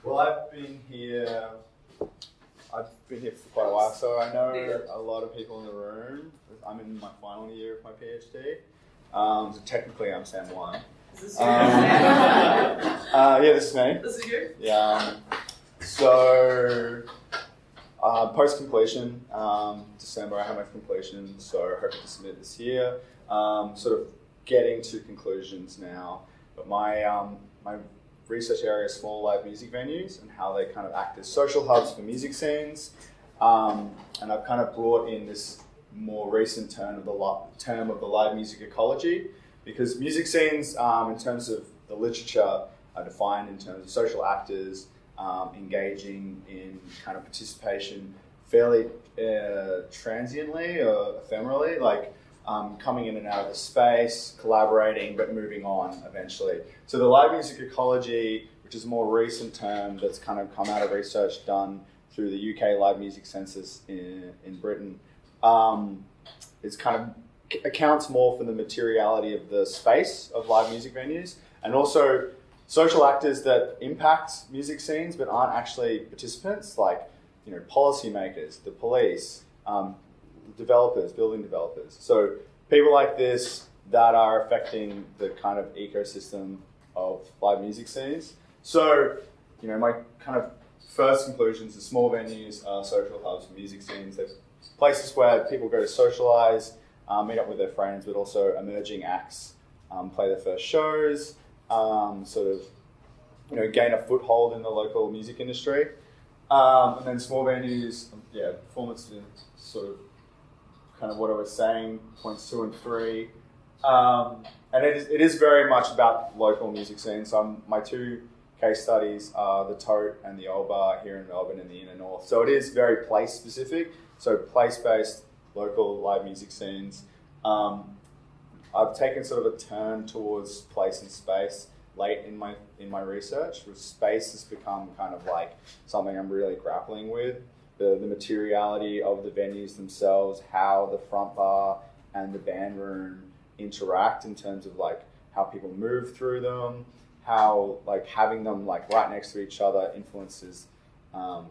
Well, I've been here for quite a while, so I know a lot of people in the room. I'm in my final year of my PhD. So technically I'm Sam 1. Is this you? Yeah, this is me. This is you? Yeah. So, post-completion, December I have my completion, so hoping to submit this year. Sort of getting to conclusions now, but my research area is small live music venues and how they kind of act as social hubs for music scenes. And I've kind of brought in this more recent term of the live music ecology, because music scenes, in terms of the literature, are defined in terms of social actors engaging in kind of participation fairly transiently or ephemerally, like coming in and out of the space, collaborating, but moving on eventually. So the live music ecology, which is a more recent term that's kind of come out of research done through the UK Live Music Census in Britain, it's kind of accounts more for the materiality of the space of live music venues, and also social actors that impact music scenes but aren't actually participants, like policymakers, the police, developers, building developers. So people like this that are affecting the kind of ecosystem of live music scenes. So, my kind of first conclusions are small venues are social hubs for music scenes. They're places where people go to socialize, meet up with their friends, but also emerging acts play their first shows, sort of, gain a foothold in the local music industry. And then small venues, performance sort of kind of what I was saying, points 2 and 3. And it is very much about local music scenes. So my 2 case studies are the Tote and the Old Bar here in Melbourne in the inner north. So it is very place specific, so place-based local live music scenes. I've taken sort of a turn towards place and space late in my research, where space has become kind of like something I'm really grappling with. The materiality of the venues themselves, how the front bar and the band room interact in terms of like how people move through them, how like having them like right next to each other influences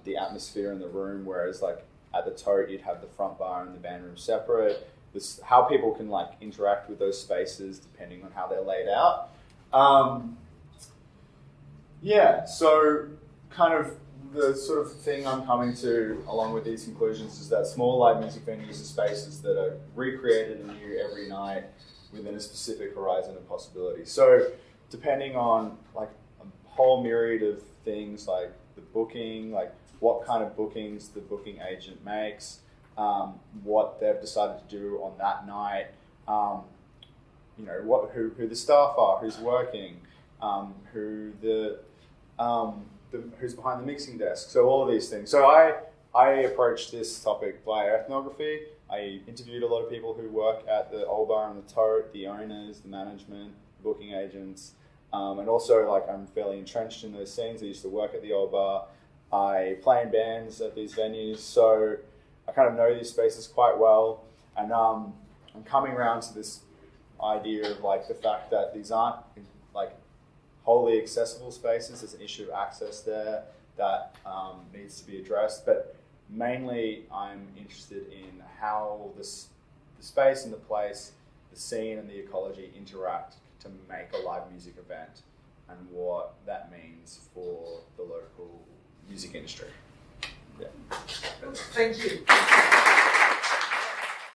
the atmosphere in the room, whereas like at the Tote you'd have the front bar and the band room separate. This, how people can like interact with those spaces depending on how they're laid out. So kind of the sort of thing I'm coming to along with these conclusions is that small live music venues are spaces that are recreated anew every night within a specific horizon of possibility. So depending on like a whole myriad of things, like the booking, like what kind of bookings the booking agent makes, what they've decided to do on that night, who the staff are, who's working, who's behind the mixing desk. So all of these things. So I approached this topic via ethnography. I interviewed a lot of people who work at the Old Bar and the Tote, the owners, the management, the booking agents, and also like I'm fairly entrenched in those scenes. I used to work at the Old Bar. I play in bands at these venues, so I kind of know these spaces quite well. And I'm coming around to this idea of like the fact that these aren't like wholly accessible spaces. There's an issue of access there that needs to be addressed, but mainly I'm interested in how the space and the place, the scene and the ecology interact to make a live music event and what that means for the local music industry. Yeah. Thank you.